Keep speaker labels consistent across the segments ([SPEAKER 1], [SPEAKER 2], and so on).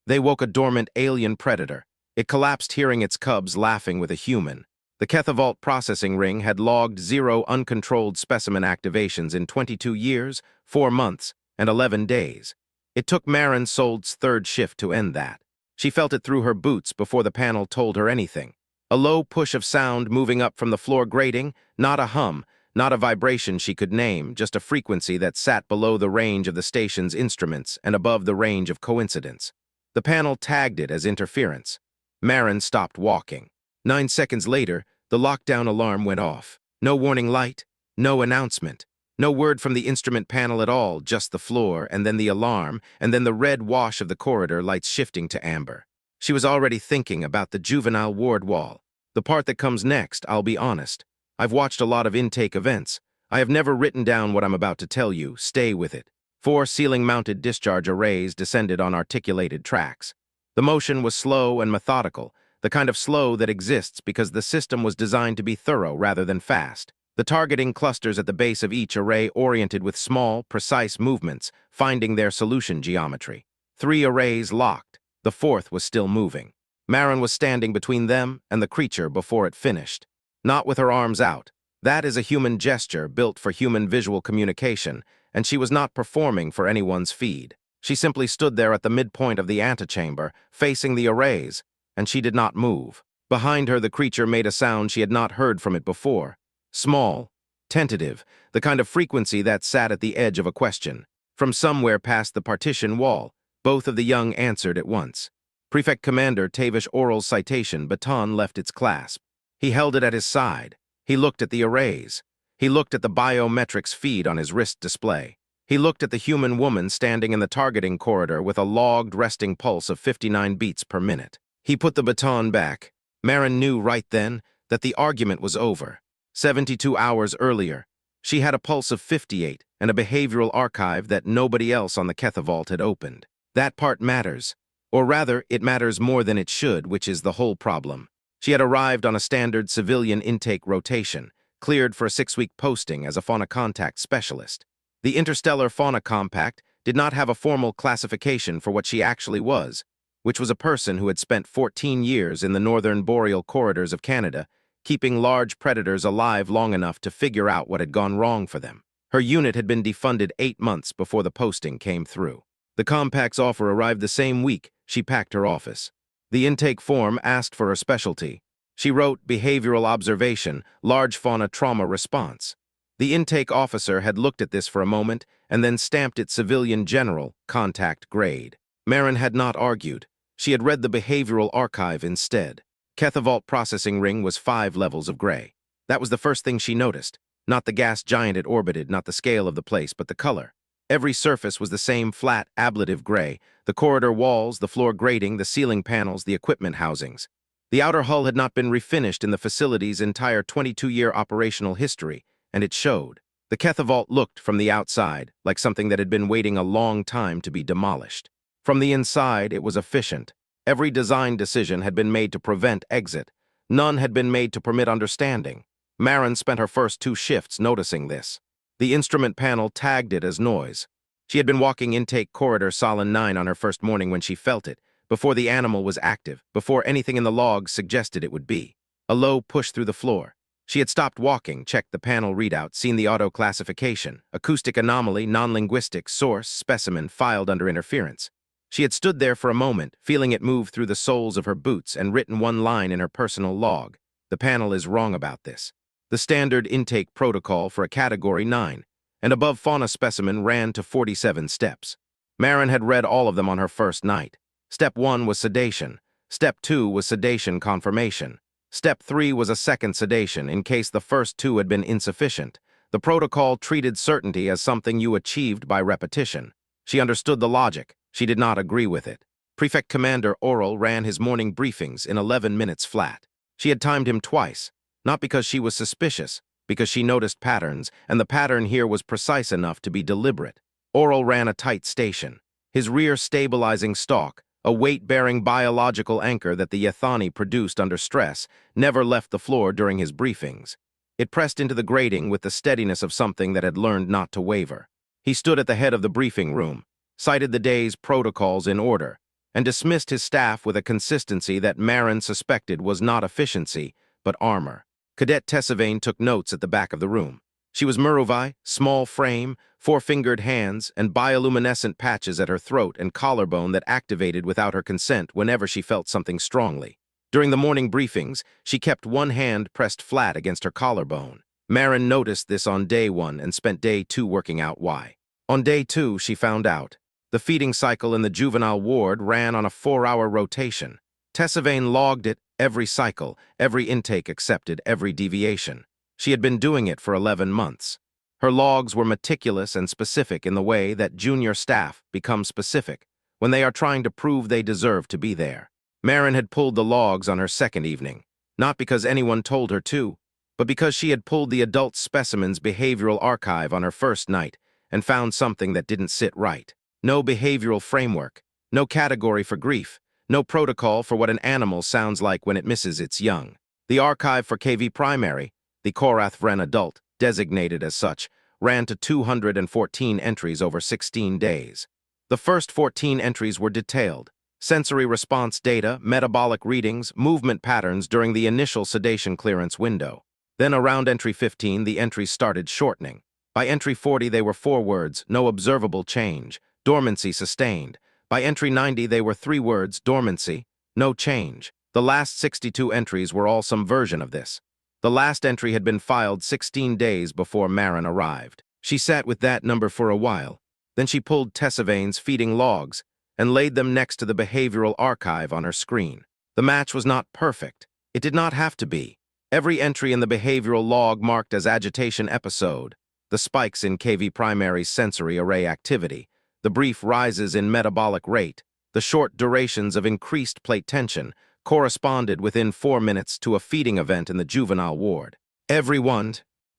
[SPEAKER 1] They woke a dormant alien predator. It collapsed hearing its cubs laughing with a human. The Kethavalt processing ring had logged 0 uncontrolled specimen activations in 22 years, 4 months, and 11 days. It took Marin Sold's third shift to end that. She felt it through her boots before the panel told her anything. A low push of sound moving up from the floor grating, not a hum, not a vibration she could name, just a frequency that sat below the range of the station's instruments and above the range of coincidence. The panel tagged it as interference. Marin stopped walking. 9 seconds later, the lockdown alarm went off. No warning light, no announcement. No word from the instrument panel at all, just the floor, and then the alarm, and then the red wash of the corridor lights shifting to amber. She was already thinking about the juvenile ward wall. The part that comes next, I'll be honest. I've watched a lot of intake events. I have never written down what I'm about to tell you. Stay with it. 4 ceiling-mounted discharge arrays descended on articulated tracks. The motion was slow and methodical, the kind of slow that exists because the system was designed to be thorough rather than fast. The targeting clusters at the base of each array oriented with small, precise movements, finding their solution geometry. 3 arrays locked. The 4th was still moving. Marin was standing between them and the creature before it finished. Not with her arms out. That is a human gesture built for human visual communication, and she was not performing for anyone's feed. She simply stood there at the midpoint of the antechamber, facing the arrays, and she did not move. Behind her, the creature made a sound she had not heard from it before. Small, tentative, the kind of frequency that sat at the edge of a question. From somewhere past the partition wall, both of the young answered at once. Prefect Commander Tavish Oral's citation baton left its clasp. He held it at his side. He looked at the arrays. He looked at the biometrics feed on his wrist display. He looked at the human woman standing in the targeting corridor with a logged resting pulse of 59 beats per minute. He put the baton back. Marin knew right then that the argument was over. 72 hours earlier, she had a pulse of 58 and a behavioral archive that nobody else on the Kethavalt had opened. That part matters. Or rather, it matters more than it should, which is the whole problem. She had arrived on a standard civilian intake rotation, cleared for a 6-week posting as a fauna contact specialist. The Interstellar Fauna Compact did not have a formal classification for what she actually was, which was a person who had spent 14 years in the northern boreal corridors of Canada, keeping large predators alive long enough to figure out what had gone wrong for them. Her unit had been defunded 8 months before the posting came through. The Compact's offer arrived the same week she packed her office. The intake form asked for her specialty. She wrote behavioral observation, large fauna trauma response. The intake officer had looked at this for a moment and then stamped it civilian general, contact grade. Marin had not argued. She had read the behavioral archive instead. Kethavalt processing ring was 5 levels of gray. That was the first thing she noticed. Not the gas giant it orbited, not the scale of the place, but the color. Every surface was the same flat, ablative gray. The corridor walls, the floor grating, the ceiling panels, the equipment housings. The outer hull had not been refinished in the facility's entire 22-year operational history, and it showed. The Kethavalt looked from the outside like something that had been waiting a long time to be demolished. From the inside, it was efficient. Every design decision had been made to prevent exit. None had been made to permit understanding. Marin spent her first 2 shifts noticing this. The instrument panel tagged it as noise. She had been walking intake corridor Solon 9 on her first morning when she felt it, before the animal was active, before anything in the logs suggested it would be. A low push through the floor. She had stopped walking, checked the panel readout, seen the auto-classification, acoustic anomaly, non-linguistic, source, specimen, filed under interference. She had stood there for a moment, feeling it move through the soles of her boots and written one line in her personal log. The panel is wrong about this. The standard intake protocol for a Category 9, and above fauna specimen ran to 47 steps. Marin had read all of them on her first night. Step 1 was sedation. Step 2 was sedation confirmation. Step 3 was a second sedation in case the first 2 had been insufficient. The protocol treated certainty as something you achieved by repetition. She understood the logic. She did not agree with it. Prefect Commander Oral ran his morning briefings in 11 minutes flat. She had timed him twice, not because she was suspicious, because she noticed patterns, and the pattern here was precise enough to be deliberate. Oral ran a tight station. His rear stabilizing stalk, a weight-bearing biological anchor that the Yethani produced under stress, never left the floor during his briefings. It pressed into the grating with the steadiness of something that had learned not to waver. He stood at the head of the briefing room, cited the day's protocols in order, and dismissed his staff with a consistency that Marin suspected was not efficiency, but armor. Cadet Tessavain took notes at the back of the room. She was Muruvi, small frame, four-fingered hands, and bioluminescent patches at her throat and collarbone that activated without her consent whenever she felt something strongly. During the morning briefings, she kept one hand pressed flat against her collarbone. Marin noticed this on day 1 and spent day 2 working out why. On day 2, she found out. The feeding cycle in the juvenile ward ran on a 4-hour rotation. Tessavain logged it every cycle, every intake accepted, every deviation. She had been doing it for 11 months. Her logs were meticulous and specific in the way that junior staff become specific when they are trying to prove they deserve to be there. Marin had pulled the logs on her second evening, not because anyone told her to, but because she had pulled the adult specimen's behavioral archive on her first night and found something that didn't sit right. No behavioral framework, no category for grief, no protocol for what an animal sounds like when it misses its young. The archive for KV primary, the Korath Vren adult, designated as such, ran to 214 entries over 16 days. The first 14 entries were detailed: sensory response data, metabolic readings, movement patterns during the initial sedation clearance window. Then around entry 15, the entries started shortening. By entry 40, they were 4 words, no observable change, dormancy sustained. By entry 90, they were 3 words, dormancy, no change. The last 62 entries were all some version of this. The last entry had been filed 16 days before Marin arrived. She sat with that number for a while. Then she pulled Tessavain's feeding logs and laid them next to the behavioral archive on her screen. The match was not perfect. It did not have to be. Every entry in the behavioral log marked as agitation episode, the spikes in KV primary's sensory array activity, the brief rises in metabolic rate, the short durations of increased plate tension, corresponded within 4 minutes to a feeding event in the juvenile ward. Every one.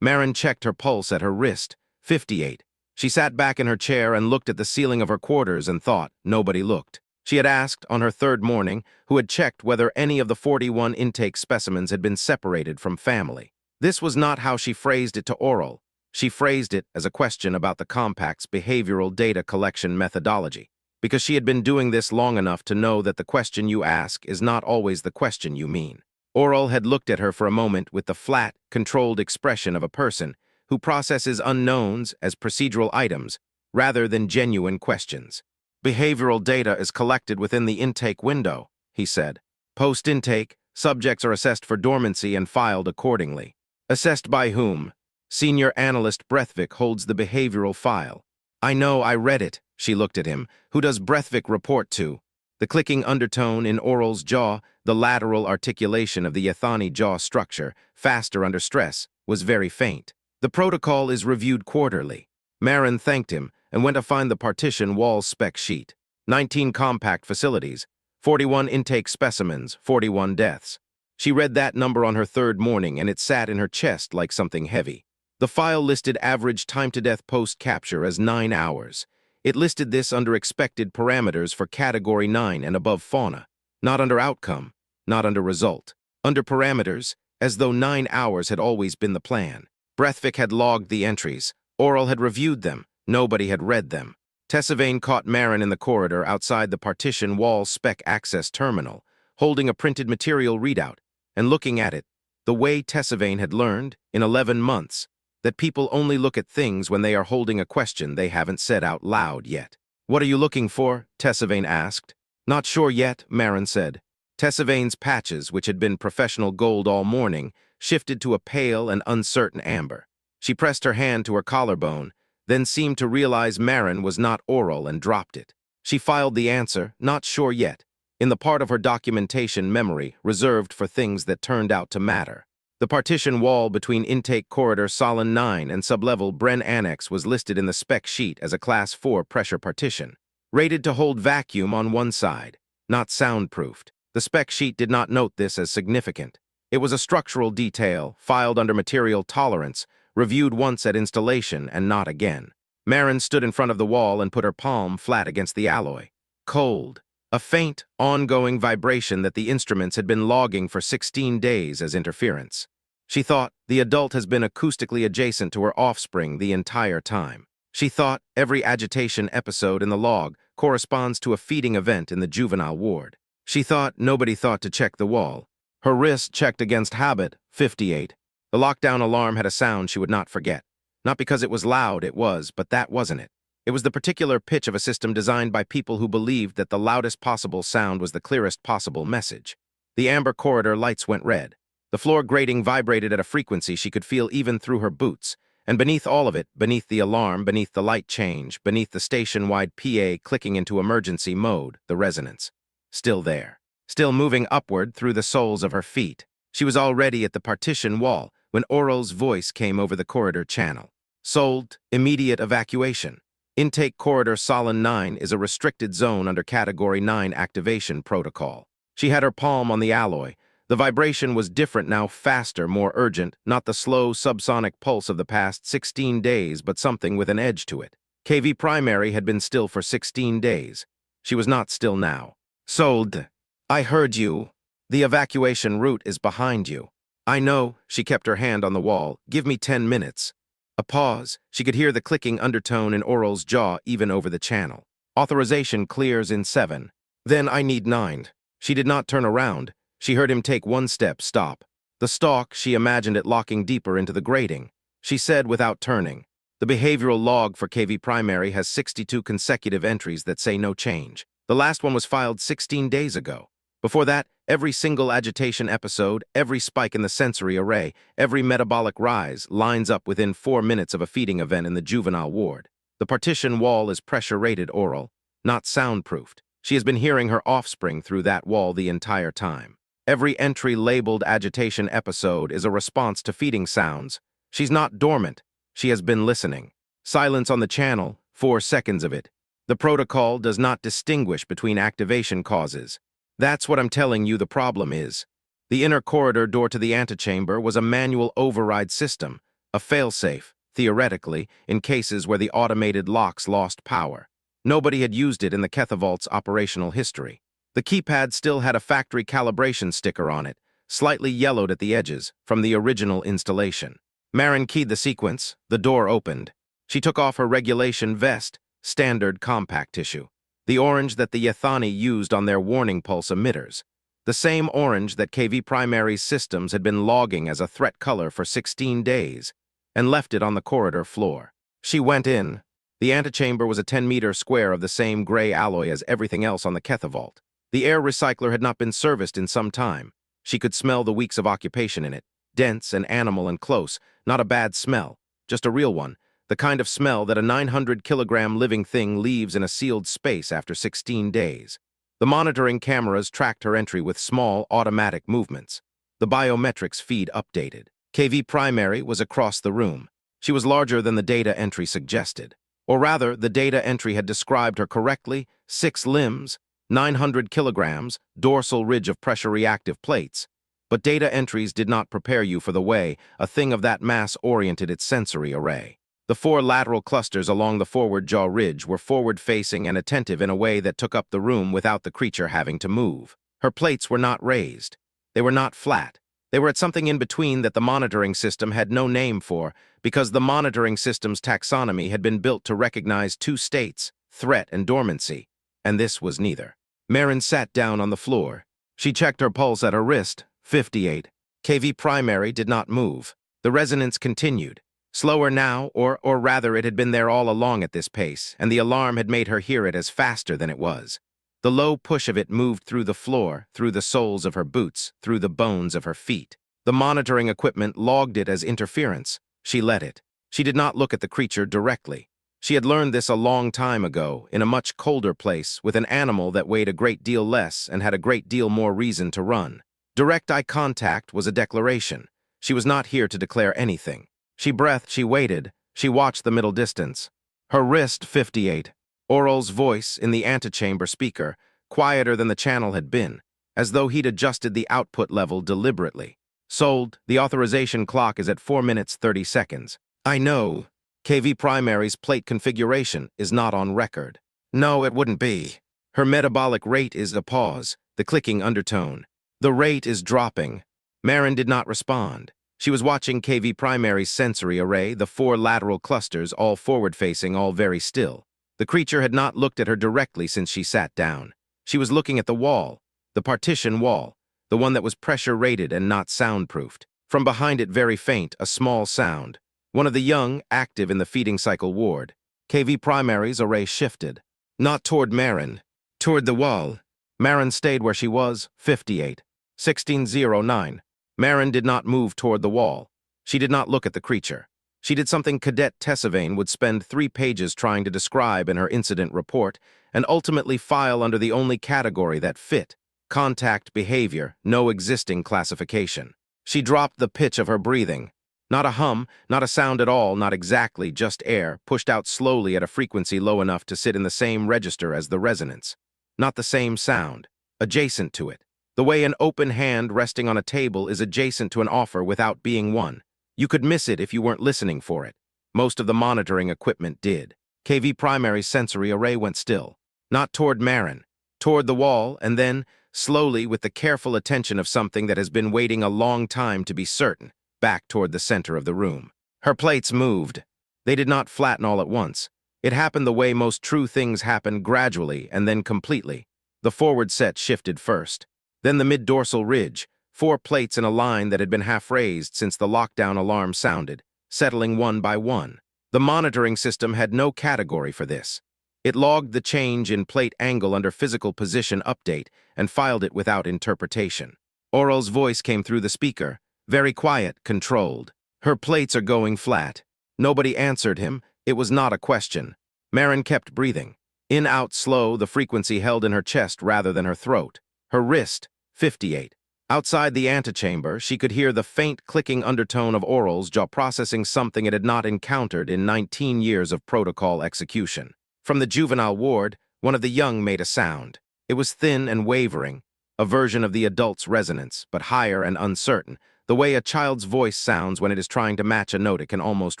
[SPEAKER 1] Marin checked her pulse at her wrist, 58. She sat back in her chair and looked at the ceiling of her quarters and thought. Nobody looked. She had asked, on her third morning, who had checked whether any of the 41 intake specimens had been separated from family. This was not how she phrased it to Oral. She phrased it as a question about the compact's behavioral data collection methodology, because she had been doing this long enough to know that the question you ask is not always the question you mean. Oral had looked at her for a moment with the flat, controlled expression of a person who processes unknowns as procedural items rather than genuine questions. Behavioral data is collected within the intake window, he said. Post-intake, subjects are assessed for dormancy and filed accordingly. Assessed by whom? Senior analyst Brethvik holds the behavioral file. I know, I read it. She looked at him. Who does Brethvik report to? The clicking undertone in Oral's jaw, the lateral articulation of the Yathani jaw structure, faster under stress, was very faint. The protocol is reviewed quarterly. Marin thanked him and went to find the partition wall spec sheet. 19 compact facilities, 41 intake specimens, 41 deaths. She read that number on her third morning and it sat in her chest like something heavy. The file listed average time to death post-capture as 9 hours. It listed this under expected parameters for Category 9 and above fauna, not under outcome, not under result. Under parameters, as though 9 hours had always been the plan. Brethvik had logged the entries. Oral had reviewed them. Nobody had read them. Tessavain caught Marin in the corridor outside the partition wall spec access terminal, holding a printed material readout, and looking at it, the way Tessavain had learned, in 11 months, that people only look at things when they are holding a question they haven't said out loud yet. What are you looking for? Tessavain asked. Not sure yet, Marin said. Tessavain's patches, which had been professional gold all morning, shifted to a pale and uncertain amber. She pressed her hand to her collarbone, then seemed to realize Marin was not Oral and dropped it. She filed the answer, not sure yet, in the part of her documentation memory reserved for things that turned out to matter. The partition wall between intake corridor Solon 9 and sublevel Bren Annex was listed in the spec sheet as a Class 4 pressure partition, rated to hold vacuum on one side, not soundproofed. The spec sheet did not note this as significant. It was a structural detail, filed under material tolerance, reviewed once at installation and not again. Marin stood in front of the wall and put her palm flat against the alloy. Cold. A faint, ongoing vibration that the instruments had been logging for 16 days as interference. She thought the adult has been acoustically adjacent to her offspring the entire time. She thought every agitation episode in the log corresponds to a feeding event in the juvenile ward. She thought nobody thought to check the wall. Her wrist checked against habit, 58. The lockdown alarm had a sound she would not forget. Not because it was loud, it was, but that wasn't it. It was the particular pitch of a system designed by people who believed that the loudest possible sound was the clearest possible message. The amber corridor lights went red. The floor grating vibrated at a frequency she could feel even through her boots. And beneath all of it, beneath the alarm, beneath the light change, beneath the station-wide PA clicking into emergency mode, the resonance. Still there. Still moving upward through the soles of her feet. She was already at the partition wall when Oral's voice came over the corridor channel. Sold, immediate evacuation. Intake corridor Solon 9 is a restricted zone under Category 9 activation protocol. She had her palm on the alloy. The vibration was different now, faster, more urgent, not the slow subsonic pulse of the past 16 days, but something with an edge to it. KV Primary had been still for 16 days. She was not still now. Sold. I heard you. The evacuation route is behind you. I know, she kept her hand on the wall. Give me 10 minutes. A pause. She could hear the clicking undertone in Oral's jaw even over the channel. Authorization clears in 7. Then I need 9. She did not turn around. She heard him take one step, stop. The stalk, she imagined it locking deeper into the grating. She said without turning. The behavioral log for KV Primary has 62 consecutive entries that say no change. The last one was filed 16 days ago. Before that, every single agitation episode, every spike in the sensory array, every metabolic rise lines up within 4 minutes of a feeding event in the juvenile ward. The partition wall is pressure-rated Oral, not soundproofed. She has been hearing her offspring through that wall the entire time. Every entry labeled agitation episode is a response to feeding sounds. She's not dormant. She has been listening. Silence on the channel, 4 seconds of it. The protocol does not distinguish between activation causes. That's what I'm telling you the problem is. The inner corridor door to the antechamber was a manual override system, a failsafe, theoretically, in cases where the automated locks lost power. Nobody had used it in the Kethavolt's operational history. The keypad still had a factory calibration sticker on it, slightly yellowed at the edges, from the original installation. Marin keyed the sequence. The door opened. She took off her regulation vest, standard compact tissue. The orange that the Yethani used on their warning pulse emitters. The same orange that KV Primary's systems had been logging as a threat color for 16 days, and left it on the corridor floor. She went in. The antechamber was a 10-meter square of the same gray alloy as everything else on the Kethavolt. The air recycler had not been serviced in some time. She could smell the weeks of occupation in it. Dense and animal and close, not a bad smell, just a real one, the kind of smell that a 900-kilogram living thing leaves in a sealed space after 16 days. The monitoring cameras tracked her entry with small, automatic movements. The biometrics feed updated. KV Primary was across the room. She was larger than the data entry suggested. Or rather, the data entry had described her correctly: 6 limbs, 900 kilograms, dorsal ridge of pressure-reactive plates. But data entries did not prepare you for the way a thing of that mass oriented its sensory array. The 4 lateral clusters along the forward jaw ridge were forward-facing and attentive in a way that took up the room without the creature having to move. Her plates were not raised. They were not flat. They were at something in between that the monitoring system had no name for, because the monitoring system's taxonomy had been built to recognize 2 states, threat and dormancy, and this was neither. Marin sat down on the floor. She checked her pulse at her wrist, 58. KV Primary did not move. The resonance continued. Slower now, or rather it had been there all along at this pace, and the alarm had made her hear it as faster than it was. The low push of it moved through the floor, through the soles of her boots, through the bones of her feet. The monitoring equipment logged it as interference. She let it. She did not look at the creature directly. She had learned this a long time ago, in a much colder place, with an animal that weighed a great deal less and had a great deal more reason to run. Direct eye contact was a declaration. She was not here to declare anything. She breathed, she waited, she watched the middle distance. Her wrist, 58. Oral's voice in the antechamber speaker, quieter than the channel had been, as though he'd adjusted the output level deliberately. Sold, the authorization clock is at 4 minutes 30 seconds. I know. KV Primary's plate configuration is not on record. No, it wouldn't be. Her metabolic rate is a pause, the clicking undertone. The rate is dropping. Marin did not respond. She was watching KV Primary's sensory array, the 4 lateral clusters, all forward-facing, all very still. The creature had not looked at her directly since she sat down. She was looking at the wall, the partition wall, the one that was pressure-rated and not soundproofed. From behind it, very faint, a small sound. One of the young, active in the feeding cycle ward. KV Primary's array shifted. Not toward Marin, toward the wall. Marin stayed where she was, 58. 1609. Marin did not move toward the wall. She did not look at the creature. She did something Cadet Tessavain would spend 3 pages trying to describe in her incident report and ultimately file under the only category that fit: contact behavior, no existing classification. She dropped the pitch of her breathing. Not a hum, not a sound at all, not exactly, just air, pushed out slowly at a frequency low enough to sit in the same register as the resonance. Not the same sound, adjacent to it. The way an open hand resting on a table is adjacent to an offer without being one. You could miss it if you weren't listening for it. Most of the monitoring equipment did. KV Primary's sensory array went still. Not toward Marin, toward the wall, and then, slowly, with the careful attention of something that has been waiting a long time to be certain, back toward the center of the room. Her plates moved. They did not flatten all at once. It happened the way most true things happen, gradually and then completely. The forward set shifted first. Then the mid-dorsal ridge, 4 plates in a line that had been half-raised since the lockdown alarm sounded, settling one by one. The monitoring system had no category for this. It logged the change in plate angle under physical position update and filed it without interpretation. Oral's voice came through the speaker, very quiet, controlled. Her plates are going flat. Nobody answered him. It was not a question. Marin kept breathing. In, out, slow, the frequency held in her chest rather than her throat. Her wrist, 58. Outside the antechamber, she could hear the faint clicking undertone of Oral's jaw processing something it had not encountered in 19 years of protocol execution. From the juvenile ward, one of the young made a sound. It was thin and wavering, a version of the adult's resonance, but higher and uncertain, the way a child's voice sounds when it is trying to match a note it can almost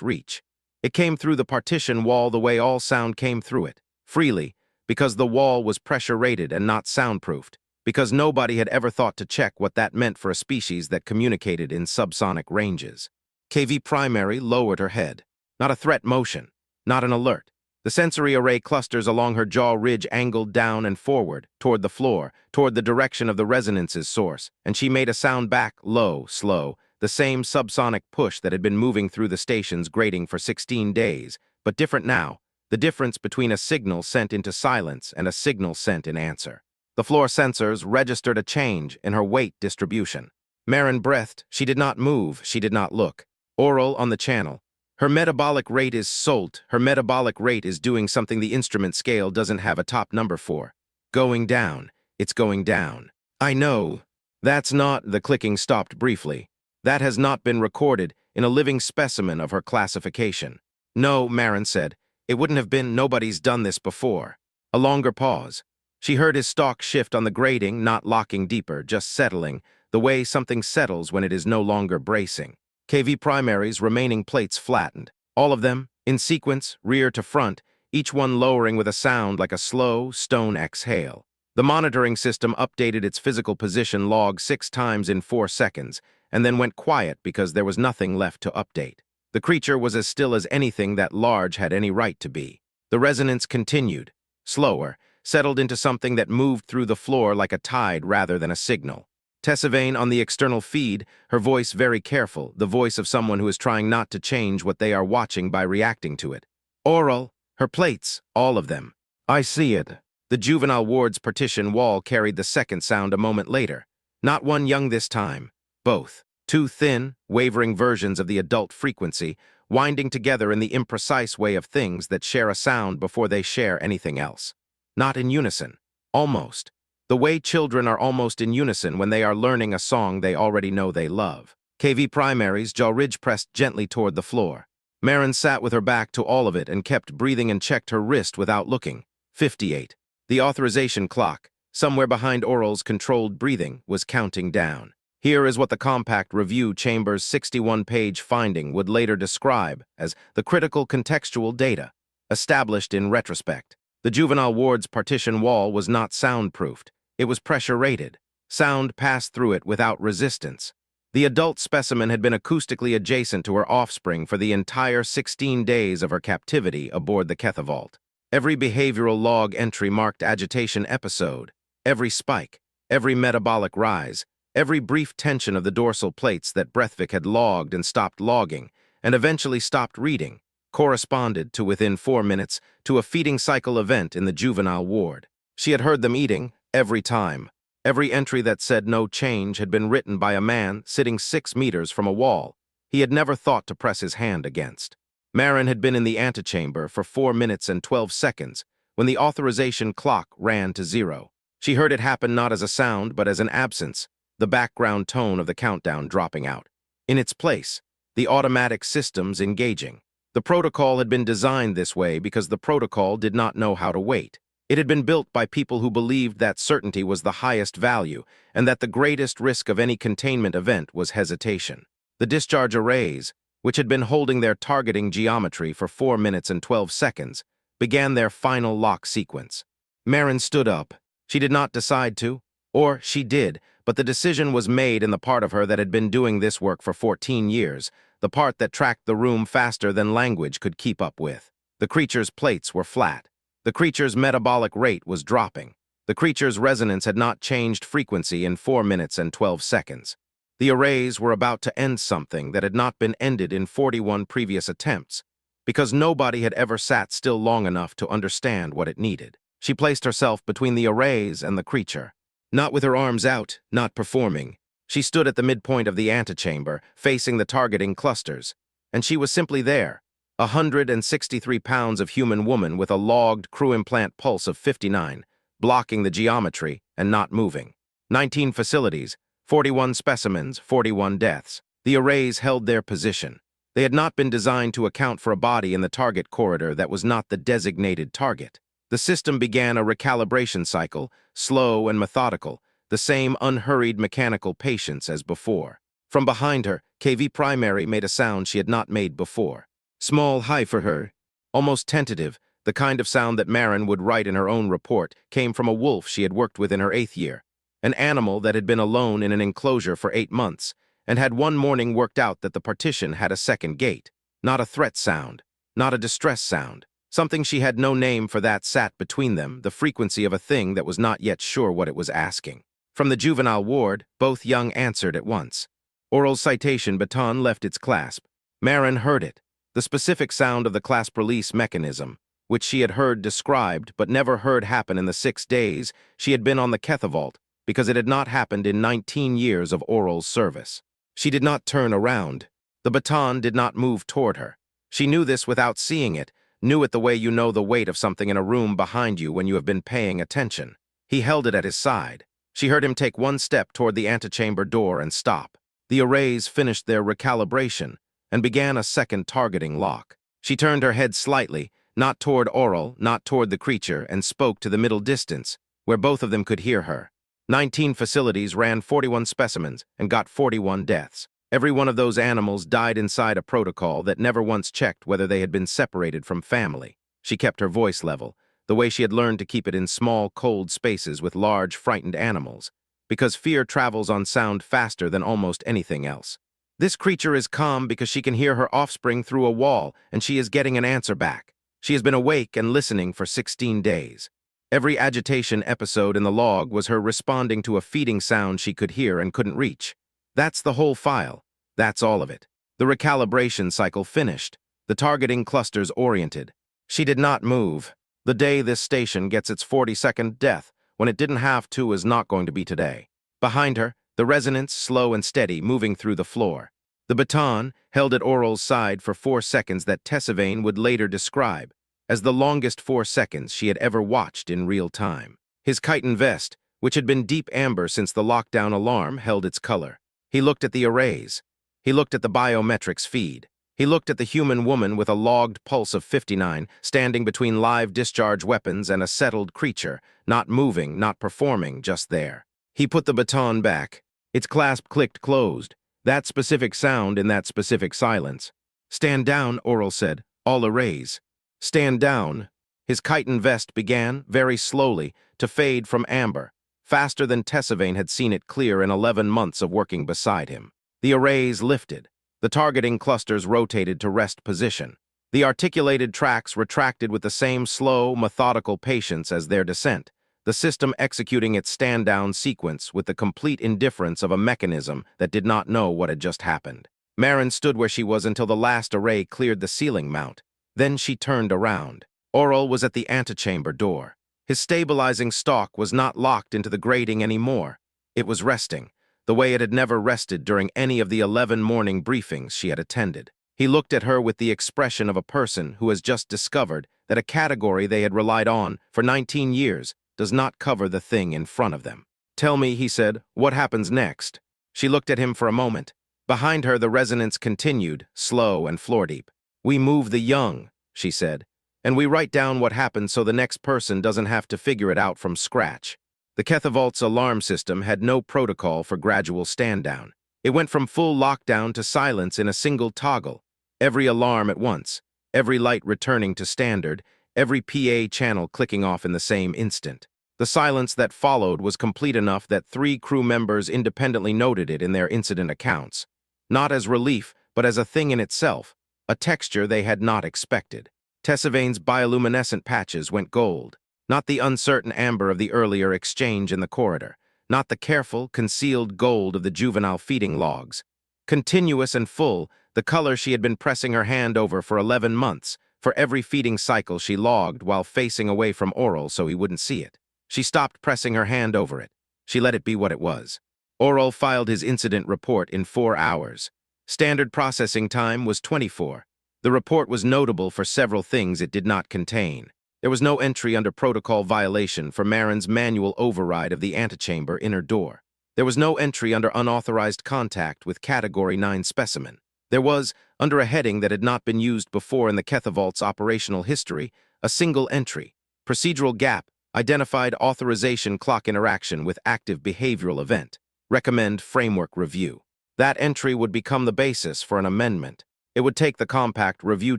[SPEAKER 1] reach. It came through the partition wall the way all sound came through it, freely, because the wall was pressure-rated and not soundproofed, because nobody had ever thought to check what that meant for a species that communicated in subsonic ranges. KV Primary lowered her head. Not a threat motion, not an alert. The sensory array clusters along her jaw ridge angled down and forward, toward the floor, toward the direction of the resonance's source, and she made a sound back, low, slow, the same subsonic push that had been moving through the station's grating for 16 days, but different now, the difference between a signal sent into silence and a signal sent in answer. The floor sensors registered a change in her weight distribution. Marin breathed. She did not move. She did not look. Oral on the channel. Her metabolic rate is SOLT. Her metabolic rate is doing something the instrument scale doesn't have a top number for. Going down. It's going down. I know. That's not... The clicking stopped briefly. That has not been recorded in a living specimen of her classification. No, Marin said. It wouldn't have been. Nobody's done this before. A longer pause. She heard his stalk shift on the grating, not locking deeper, just settling, the way something settles when it is no longer bracing. KV Primary's remaining plates flattened. All of them, in sequence, rear to front, each one lowering with a sound like a slow, stone exhale. The monitoring system updated its physical position log 6 times in 4 seconds, and then went quiet because there was nothing left to update. The creature was as still as anything that large had any right to be. The resonance continued, slower, settled into something that moved through the floor like a tide rather than a signal. Tessavain on the external feed, her voice very careful, the voice of someone who is trying not to change what they are watching by reacting to it. Oral, her plates, all of them. I see it. The juvenile ward's partition wall carried the second sound a moment later. Not one young this time. Both. 2 thin, wavering versions of the adult frequency, winding together in the imprecise way of things that share a sound before they share anything else. Not in unison. Almost. The way children are almost in unison when they are learning a song they already know they love. KV Primary's jaw ridge pressed gently toward the floor. Marin sat with her back to all of it and kept breathing and checked her wrist without looking. 58. The authorization clock, somewhere behind Oral's controlled breathing, was counting down. Here is what the compact review chamber's 61-page finding would later describe as the critical contextual data, established in retrospect. The juvenile ward's partition wall was not soundproofed. It was pressure-rated. Sound passed through it without resistance. The adult specimen had been acoustically adjacent to her offspring for the entire 16 days of her captivity aboard the Ketha Vault. Every behavioral log entry marked agitation episode, every spike, every metabolic rise, every brief tension of the dorsal plates that Breathvik had logged and stopped logging, and eventually stopped reading, corresponded to within 4 minutes to a feeding cycle event in the juvenile ward. She had heard them eating every time. Every entry that said no change had been written by a man sitting 6 meters from a wall he had never thought to press his hand against. Marin had been in the antechamber for 4 minutes and 12 seconds when the authorization clock ran to 0. She heard it happen not as a sound but as an absence, the background tone of the countdown dropping out. In its place, the automatic systems engaging. The protocol had been designed this way because the protocol did not know how to wait. It had been built by people who believed that certainty was the highest value and that the greatest risk of any containment event was hesitation. The discharge arrays, which had been holding their targeting geometry for 4 minutes and 12 seconds, began their final lock sequence. Marin stood up. She did not decide to, or she did, but the decision was made in the part of her that had been doing this work for 14 years, the part that tracked the room faster than language could keep up with. The creature's plates were flat. The creature's metabolic rate was dropping. The creature's resonance had not changed frequency in 4 minutes and 12 seconds. The arrays were about to end something that had not been ended in 41 previous attempts, because nobody had ever sat still long enough to understand what it needed. She placed herself between the arrays and the creature. Not with her arms out, not performing. She stood at the midpoint of the antechamber, facing the targeting clusters, and she was simply there, 163 pounds of human woman with a logged crew implant pulse of 59, blocking the geometry and not moving. 19 facilities, 41 specimens, 41 deaths. The arrays held their position. They had not been designed to account for a body in the target corridor that was not the designated target. The system began a recalibration cycle, slow and methodical, the same unhurried mechanical patience as before. From behind her, KV Primary made a sound she had not made before. Small, high for her, almost tentative, the kind of sound that Marin would write in her own report, came from a wolf she had worked with in her 8th year. An animal that had been alone in an enclosure for 8 months, and had one morning worked out that the partition had a second gate. Not a threat sound, not a distress sound. Something she had no name for that sat between them, the frequency of a thing that was not yet sure what it was asking. From the juvenile ward, both young answered at once. Oral citation baton left its clasp. Marin heard it, the specific sound of the clasp release mechanism, which she had heard described but never heard happen in the 6 days she had been on the Kethavalt, because it had not happened in 19 years of oral service. She did not turn around. The baton did not move toward her. She knew this without seeing it, knew it the way you know the weight of something in a room behind you when you have been paying attention. He held it at his side. She heard him take 1 step toward the antechamber door and stop. The arrays finished their recalibration and began a second targeting lock. She turned her head slightly, not toward Oral, not toward the creature, and spoke to the middle distance, where both of them could hear her. 19 facilities ran 41 specimens and got 41 deaths. Every one of those animals died inside a protocol that never once checked whether they had been separated from family. She kept her voice level, the way she had learned to keep it in small, cold spaces with large, frightened animals, because fear travels on sound faster than almost anything else. This creature is calm because she can hear her offspring through a wall, and she is getting an answer back. She has been awake and listening for 16 days. Every agitation episode in the log was her responding to a feeding sound she could hear and couldn't reach. That's the whole file. That's all of it. The recalibration cycle finished. The targeting clusters oriented. She did not move. The day this station gets its 42nd death, when it didn't have to, is not going to be today. Behind her, the resonance, slow and steady, moving through the floor. The baton, held at Oral's side for 4 seconds that Tessavain would later describe as the longest 4 seconds she had ever watched in real time. His chitin vest, which had been deep amber since the lockdown alarm, held its color. He looked at the arrays. He looked at the biometrics feed. He looked at the human woman with a logged pulse of 59, standing between live discharge weapons and a settled creature, not moving, not performing, just there. He put the baton back. Its clasp clicked closed. That specific sound in that specific silence. "Stand down," Oral said. "All arrays. Stand down." His chitin vest began, very slowly, to fade from amber, faster than Tessavain had seen it clear in 11 months of working beside him. The arrays lifted. The targeting clusters rotated to rest position. The articulated tracks retracted with the same slow, methodical patience as their descent, the system executing its stand-down sequence with the complete indifference of a mechanism that did not know what had just happened. Marin stood where she was until the last array cleared the ceiling mount. Then she turned around. Oral was at the antechamber door. His stabilizing stalk was not locked into the grating anymore. It was resting, the way it had never rested during any of the 11 morning briefings she had attended. He looked at her with the expression of a person who has just discovered that a category they had relied on for 19 years does not cover the thing in front of them. "Tell me," he said, "what happens next?" She looked at him for a moment. Behind her, the resonance continued, slow and floor-deep. "We move the young," she said, "and we write down what happened so the next person doesn't have to figure it out from scratch." The Kethavolt's alarm system had no protocol for gradual stand-down. It went from full lockdown to silence in a single toggle, every alarm at once, every light returning to standard, every PA channel clicking off in the same instant. The silence that followed was complete enough that 3 crew members independently noted it in their incident accounts, not as relief, but as a thing in itself, a texture they had not expected. Tessavane's bioluminescent patches went gold, not the uncertain amber of the earlier exchange in the corridor, not the careful, concealed gold of the juvenile feeding logs. Continuous and full, the color she had been pressing her hand over for 11 months, for every feeding cycle she logged while facing away from Oral so he wouldn't see it. She stopped pressing her hand over it. She let it be what it was. Oral filed his incident report in 4 hours. Standard processing time was 24. The report was notable for several things it did not contain. There was no entry under protocol violation for Marin's manual override of the antechamber inner door. There was no entry under unauthorized contact with Category 9 specimen. There was, under a heading that had not been used before in the Kethavolt's operational history, a single entry, procedural gap, identified authorization clock interaction with active behavioral event. Recommend framework review. That entry would become the basis for an amendment. It would take the compact review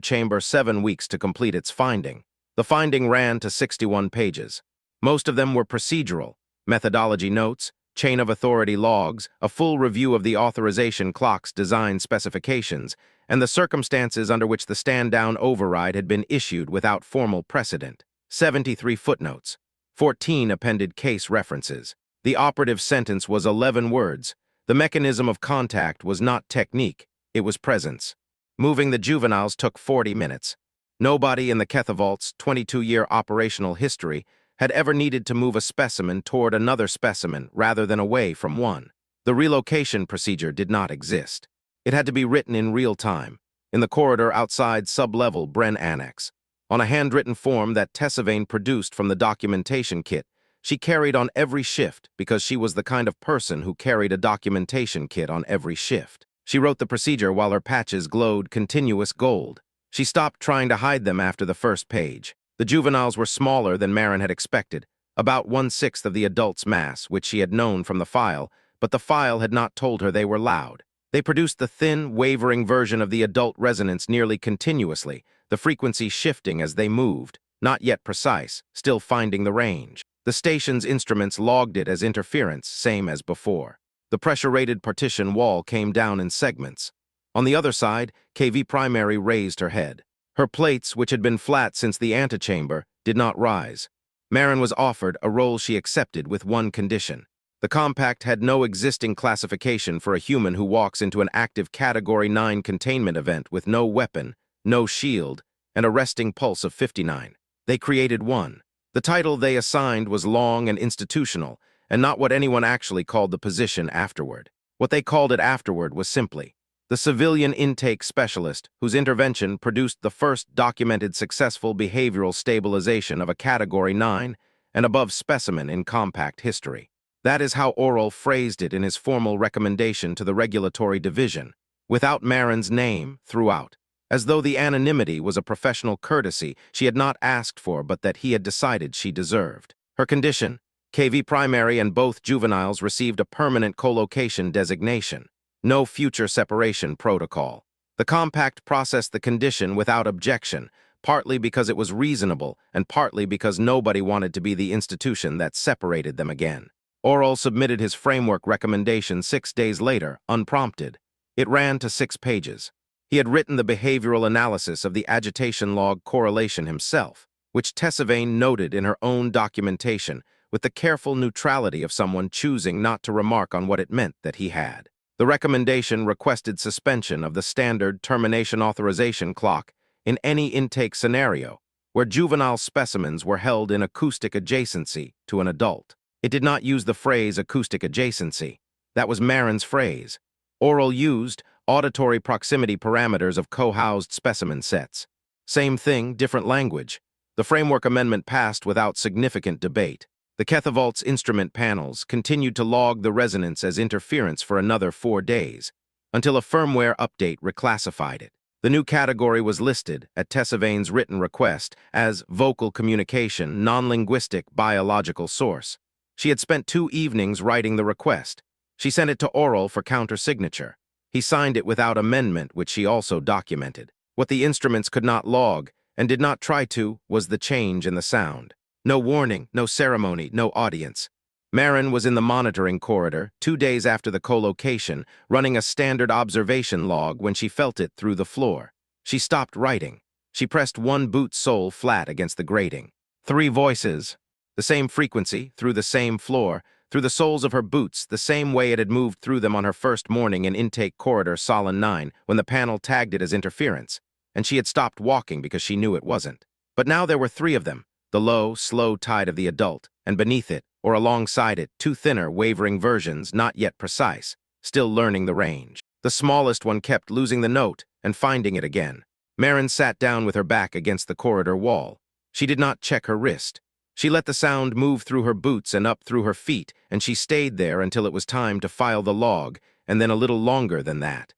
[SPEAKER 1] chamber 7 weeks to complete its finding. The finding ran to 61 pages. Most of them were procedural, methodology notes, chain of authority logs, a full review of the authorization clock's design specifications, and the circumstances under which the stand-down override had been issued without formal precedent. 73 footnotes. 14 appended case references. The operative sentence was 11 words. The mechanism of contact was not technique, it was presence. Moving the juveniles took 40 minutes. Nobody in the Kethavolt's 22-year operational history had ever needed to move a specimen toward another specimen rather than away from one. The relocation procedure did not exist. It had to be written in real time, in the corridor outside sub-level Bren Annex. On a handwritten form that Tessavane produced from the documentation kit, she carried on every shift because she was the kind of person who carried a documentation kit on every shift. She wrote the procedure while her patches glowed continuous gold. She stopped trying to hide them after the first page. The juveniles were smaller than Marin had expected, about 1/6 of the adult's mass, which she had known from the file, but the file had not told her they were loud. They produced the thin, wavering version of the adult resonance nearly continuously, the frequency shifting as they moved, not yet precise, still finding the range. The station's instruments logged it as interference, same as before. The pressure-rated partition wall came down in segments. On the other side, KV Primary raised her head. Her plates, which had been flat since the antechamber, did not rise. Marin was offered a role she accepted with one condition. The compact had no existing classification for a human who walks into an active Category 9 containment event with no weapon, no shield, and a resting pulse of 59. They created one. The title they assigned was long and institutional, and not what anyone actually called the position afterward. What they called it afterward was simply the civilian intake specialist whose intervention produced the first documented successful behavioral stabilization of a Category 9 and above specimen in compact history. That is how Oral phrased it in his formal recommendation to the Regulatory Division, without Marin's name throughout, as though the anonymity was a professional courtesy she had not asked for but that he had decided she deserved. Her condition: KV Primary and both juveniles received a permanent collocation designation. No future separation protocol. The compact processed the condition without objection, partly because it was reasonable and partly because nobody wanted to be the institution that separated them again. Oral submitted his framework recommendation 6 days later, unprompted. It ran to 6 pages. He had written the behavioral analysis of the agitation log correlation himself, which Tessavain noted in her own documentation with the careful neutrality of someone choosing not to remark on what it meant that he had. The recommendation requested suspension of the standard termination authorization clock in any intake scenario where juvenile specimens were held in acoustic adjacency to an adult. It did not use the phrase acoustic adjacency. That was Marin's phrase. Oral used auditory proximity parameters of co-housed specimen sets. Same thing, different language. The framework amendment passed without significant debate. The Kethavolt's instrument panels continued to log the resonance as interference for another 4 days, until a firmware update reclassified it. The new category was listed, at Tessavain's written request, as vocal communication, non-linguistic biological source. She had spent 2 evenings writing the request. She sent it to Oral for counter-signature. He signed it without amendment, which she also documented. What the instruments could not log, and did not try to, was the change in the sound. No warning, no ceremony, no audience. Marin was in the monitoring corridor, 2 days after the collocation, running a standard observation log when she felt it through the floor. She stopped writing. She pressed one boot sole flat against the grating. 3 voices. The same frequency, through the same floor, through the soles of her boots, the same way it had moved through them on her first morning in intake corridor Solon 9 when the panel tagged it as interference, and she had stopped walking because she knew it wasn't. But now there were 3 of them, the low, slow tide of the adult, and beneath it, or alongside it, 2 thinner, wavering versions, not yet precise, still learning the range. The smallest one kept losing the note and finding it again. Marin sat down with her back against the corridor wall. She did not check her wrist. She let the sound move through her boots and up through her feet, and she stayed there until it was time to file the log, and then a little longer than that.